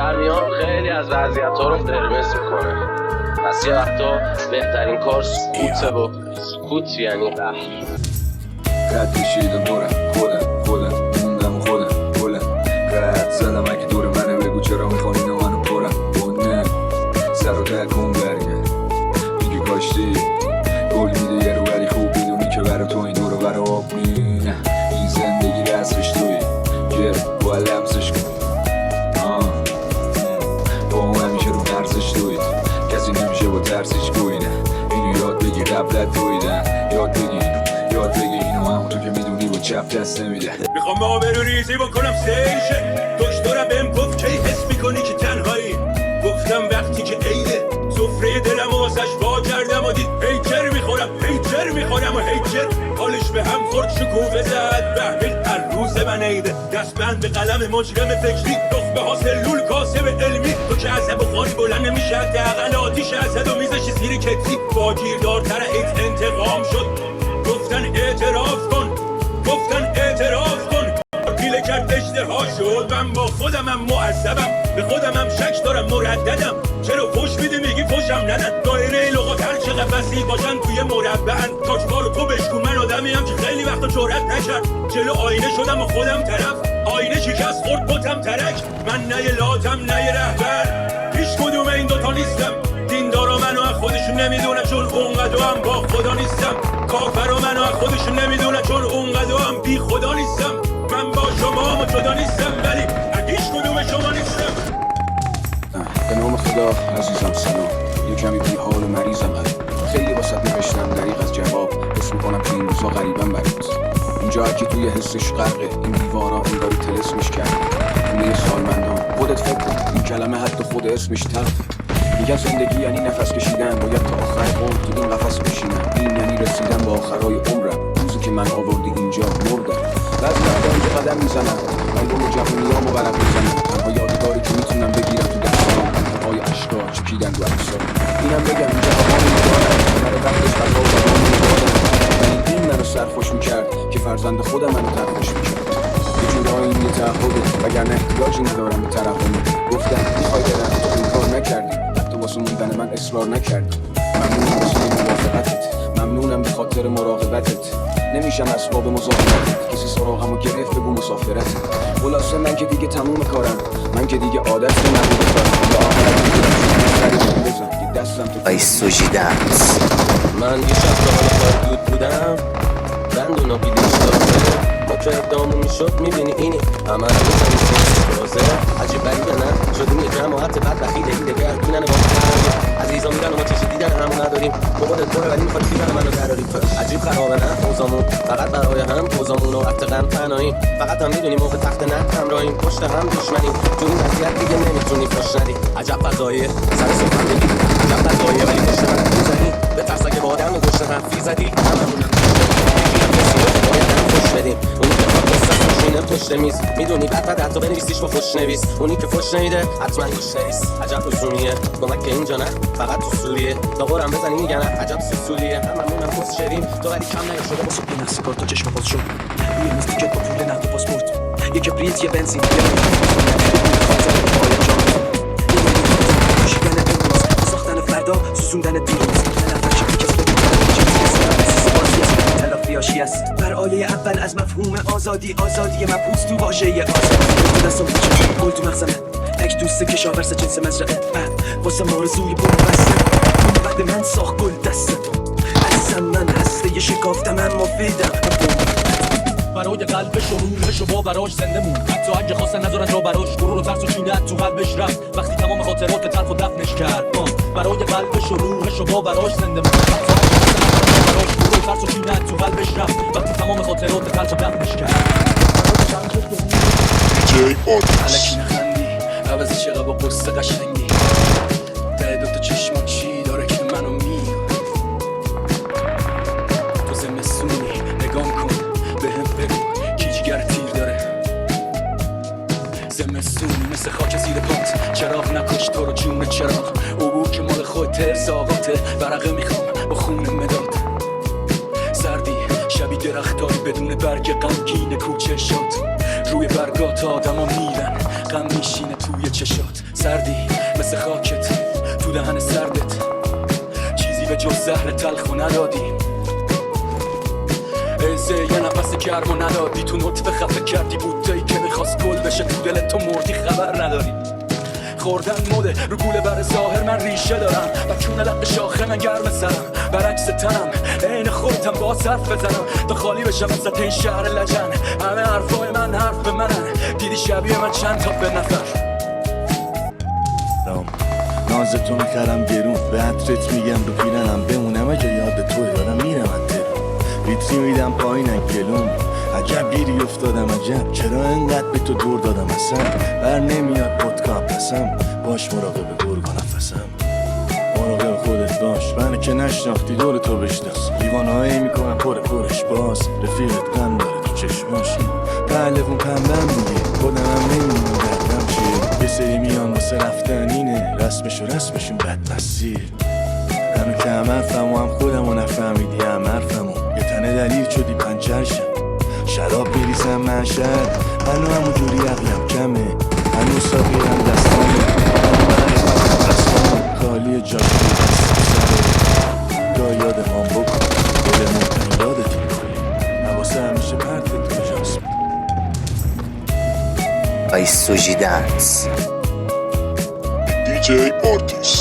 در میان خیلی از وضعیت‌ها رو قرمز میکنه. پس یه وقتا بهترین کار سکوته و سکوت یعنی قهر. رد کشیدم برم خودم موندم خودم رد زدم اگه دور منه بگو چرا میخوام اینو منو پرم بونه سر و تکون برگرد میگه کاشتی گل میده یه رو ولی خوب میدونی که برا تو این دورو برا آب نه این زندگی رسمش توی گرم با لمسش کن با هم همیشه رو مرزش توید کسی نمیشه با ترسش گوینه اینو یاد بگی قبلت تویدن یاد بگی اینو هم تو که میدونی با چپ دست نمیده میخوام آبرو ریزی بکنم سیشه دکترم بهم گفت کی حس میکنی که تنهایی گفتم وقتی که عیده سفره دلم واسش وا کردم و دید هیچر میخورم و هیچر حالش به هم خورد شکوفه زد بهبیل هر روز من عیده دستبند به قلم مجرم فکری نخبه ها سلول کاسب علمی تو که از بخاری بلند نمیشه حداقل آتیش ازد و میزشی زیر کتری با گیردارتر ایت انتقام شد گفتن اعتراف کن پیله کرد اشتها شد من با خودمم معذبم به خودمم شک دارم مرددم چرا فوش میدی میگی فوشم ندن دایره لغات هر چه قفصی باشن توی مربعن کاچبارو تو بشکو من آدمیم که خیلی وقتا جرأت نکرد جلو آینه شدم و خودم طرف آینه شکست خورد بتم ترک من نه لاتم نه رهبر هیچ کدوم این دوتا نیستم دیندارا منو از خودشون نمیدونن چون اونقدر هم با خدا نیستم کافرا منو از خودشون نمیدونن چون اونقدر هم بی خدا نیستم من با شما هم جدا نیستم ولی هیچ کدوم شما نیستم به نام خدا عزیزم سلام یه کمی بی حال و مریضم خیلی واسط نوشتم دریغ از جواب حس میکنم که این روزا غریبم برات اینجا هرکی توی حسش غرقه این دیوارا انگاری تلسمش کرده خونه سالمندان خودت فکر کن این کلمه حتی خود اسمش تلخه میگن زندگی یعنی نفس کشیدن باید تا آخر عمر تو این قفس بشینم این یعنی رسیدن به آخرای عمرم روزی که من آوردی اینجا مردم بعضی وقتا اینجا قدم میزنم قلبم و جوونیامو برق میزنم تنها یادگاری که میتونم بگیرم تو دستام انتهای اشکا چکیدن رو عکسام اینم بگم اینجا هوا میدارم مرا وقتش بقا و دوام میدارم ولی این منو سرخوش میکرد که فرزند خودم منو ترخوش میکرد یه جورایی این یه تعهده وگرنه احتیاجی ندارم به ترحمت گفتم میخوای برم تو این کار نکردی واسه موندن من اصرار نکردی ممنونم واسه موافقتت ممنونم به خاطر مراقبتت نمیشم اسباب مزاحمتت کسی سراغمو گرفت بگو مسافرت خلاصه من که دیگه تموم کارم من که دیگه عادت نبوده کارم یا آخر دیگه بزن دستم تو ای سوژیدنس من یه شب تا حالا دود بودم دندونا بیلیش داره ما که اقدامون میشد میبینی اینی همه رو میزنی تازه عجیب بریده نه شدیم یه جماعت بد بخیده این دیگه گردینن با من عزیزا میرن و ما چشی دیدن همون نداریم با خودت بره ولی میخواد بیرن منو دراریم عجیب خرابه نه اوزامون فقط برای هم اوزامون و وقت غم تنهاییم فقط هم میدونیم موقع تخت نه همراهیم پشت هم دشمنیم تو این وضعیت دیگه نمیتونی فاش ندی عجب فضاییه سر سفن بگی عجب فضاییه ولی پشت من میزنی به ترس اگه با آدم گشت حرفی زدی هممونم بدیم اونی که خواهد دستت خوشینه پشت میز میدونی بعد حتی بنویسیش با خوش نویس اونی که فش نمیده حتما گوش نویس عجب رسومیه کمک که اینجا نه فقط تو سوریه تا قرم بزنی میگن عجب سوسولیه هممونم پست شدیم تو ولی کم نشده واسه این نقص کار تا چشم باز شد روی میز دیگه با پول نقد و پاسپورت یه کبریت یه بنزین ساختن فردا سوزوندن دیروز بر آیه اول از مفهوم آزادی مبحوث تو واژه آزاد دستم تو گل تو مغزمه یک دوست کشاورز جنس مزرعه واسه آرزوی برو بسته بعد من ساخت گل دسته عزیزم من هسته شکافتم اما فیدم برای قلبش و روحش و با براش زنده مون حتی اگه خواستن نذارن جا براش غرور و ترس و کینه تو قلبش رفت وقتی تمام خاطرات تلخ و دفنش کرد برای قلبش و روحش و با براش زنده مون حتی اگه خواستن نذارن جا براش غرور و ترس و کینه تو قلبش رفت وقتی تمام خاطرات تلخ و دفنش کرد الکی نخندی عوضش چقدر با قصه قشنگی ته دوتا چشما چی داره که منو میگه تو زمستونی نگام کن بهم بگو کی جگر تیر داره زمستونی مثل خاک زیر پات چراغ نکش تو رو جون چراغ عبور که مال خود ترس آقاته ورقه میخوام با خون مداد سردی شبی درختاری بدون برگ غمگین کوچه شد روی برگات آدم ها میرن غم میشینه توی چشات، سردی مثل خاکت تو دهن سردت، چیزی به جز زهر تلخو ندادی، ایزه یه نفس گرمو ندادی، تو نطفه خفه کردی بودایی که میخواست گل بشه، تو دلت تو مردی خبر نداری. خوردن موده رو گوله بر ظاهر، من ریشه دارم و چونه لق شاخه من گرم سرم، برعکس تنم عین خودتم با صرف بزنم تا خالی بشم وسط این شهر لجن. همه حرفای من حرف منن، دیدی شبیه من چند تا به نفر. نازتو میخرم گرون، به عطرت میگم رو پیرنم بمونم، اگه یاد تو دارم میرم انترون، ویتری میدم پایین گلوم، عجب گیری افتادم عجب، چرا انقدر به تو دور دادم اصلا، بر نمیاد پودکا پسم، باش مراقب گرگ و نفسم، مراقب خودت باش، منو که نشناختی دور تو بشناس، لیوانهایی میکنم پرش باز، رفیقت قند داره تو چشماش، پهلوون پنبم میگه خودمم نمیدونم دردم چیه، یه سری میان واسه رفتن اینه، رسمشون بد مسیر، همه که هم حرفمو هم خودمو نفهمیدی هم حرفمو، یه تنه دلیل شدی پنچر شم، شراب میریزم من شهر، هنو همونجوری عقلم کمه، هنو ساقیرم دستامه، هنو برای دستامه، خالی جاش سره، گاه یاد هم بکن، دلمون تن یادت میکنی، حواسه همیشه پرتت کجاست. I Suji Dance. DJ Mortis.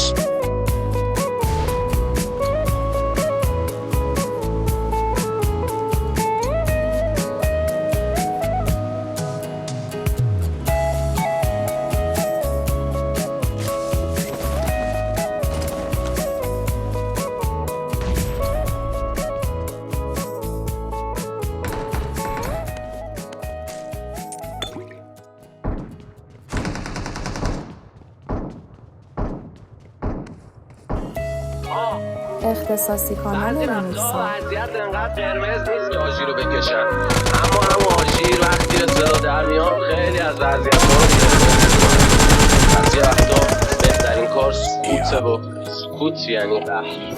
اختصاصی کانال وقتا رمیکسا. وضعیت انقدر قرمز نیست که آژیر رو بکشن، اما هم آژیر وقتی صدا در میان خیلی از وضعیت ها از یه وقتا بهترین کار سکوته و سکوت یعنی قهر.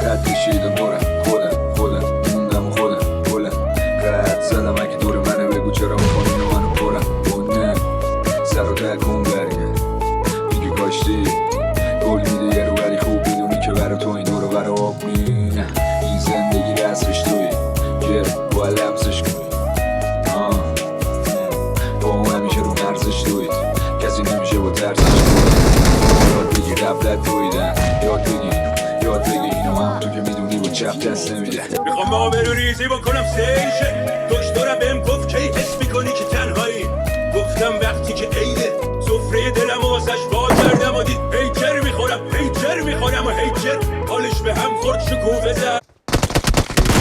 قد کشیدم دورم خودم موندم و خودم بلند قد زدم اگه دور منه بگو چرا میخوام اینو منو پرم بونه سر رو در کن برگرد میگه کاشتی گل میده یه رو ولی خوب بدونی که برا تو این دور و برا آب نه این زندگی رسمش توی گرم باید لمسش کنی با اون همیشه رو مرزش توید کسی نمیشه با ترسش کنی یاد بگی قبلت تویدن یاد بگی اینو هم تو که میدونی با چپ دست نمیده. میخوام آبرو ریزی بکنم سیشه، دکترم بهم گفت کی حس میکنی که تنهایی، گفتم وقتی که عیده سفره دلم واسش وا کردم و دید هیچر میخورم و هیچر حالش به هم خورد شکوفه زد.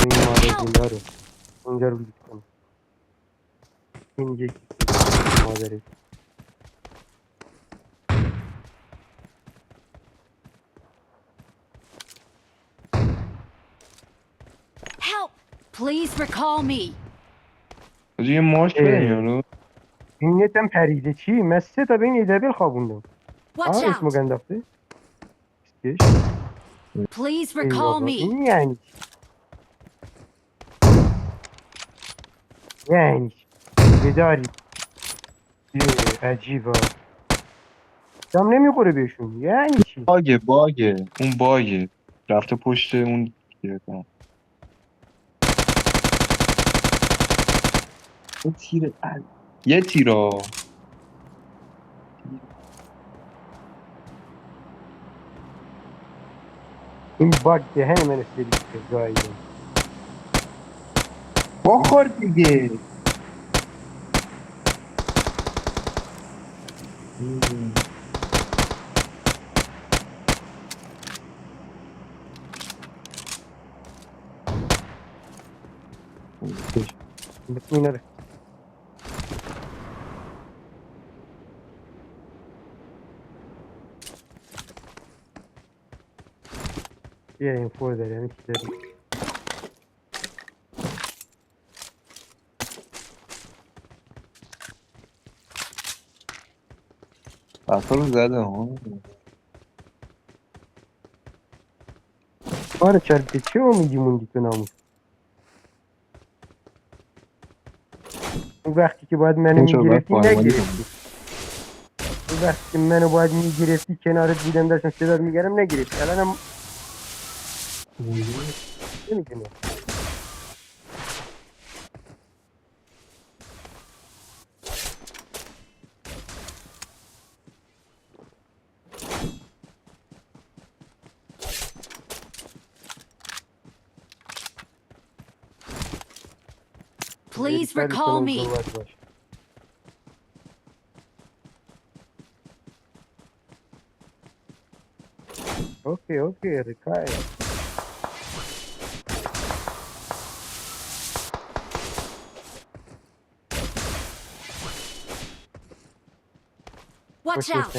این مادرینده رو اونجا رو لید کنم، این یکی مادره. Help! Please recall me. یه ماش بدن یارو. این نتم پریده چی؟ من 3 تا به این ایدبل خوابوندم. Watch اسمو out! گنداخته. Please ای recall بابا me. این یعنی چی؟ یعنی چی؟ بداری عجیبا دم نمیخوره بهشون یعنی چی؟ باگه اون باگه رفته پشت اون گردم. اون تیر یه تیرا این باگ دهن من سرویس کرد گاییدم. بخور دیگه. بسم الله. بیا این فور داره یعنی چی داری؟ بطا رو زده ها. آره چرا چه امیدی موندی تو ناموس؟ اون وقتی که باید منو این چرا باید میگرفتی قهرمانی نگرفتی. کنم وقتی منو باید میگرفتی کنارت بودم داشتم صدات میگرم نگرفتی الانم نمیدونم. Please recall me. اوکی رکای Watch out.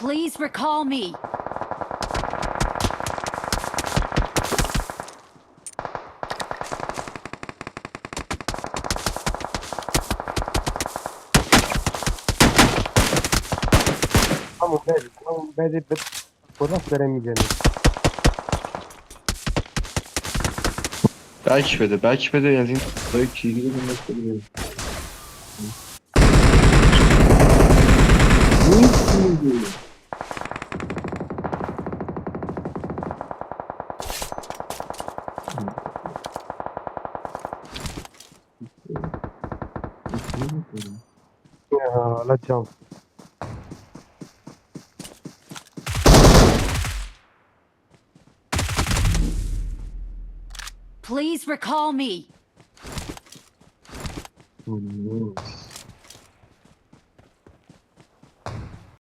Please recall me. همون بده خدا داره میزنه. بک بده از این دای کیری بده. حالا جام Please recall me.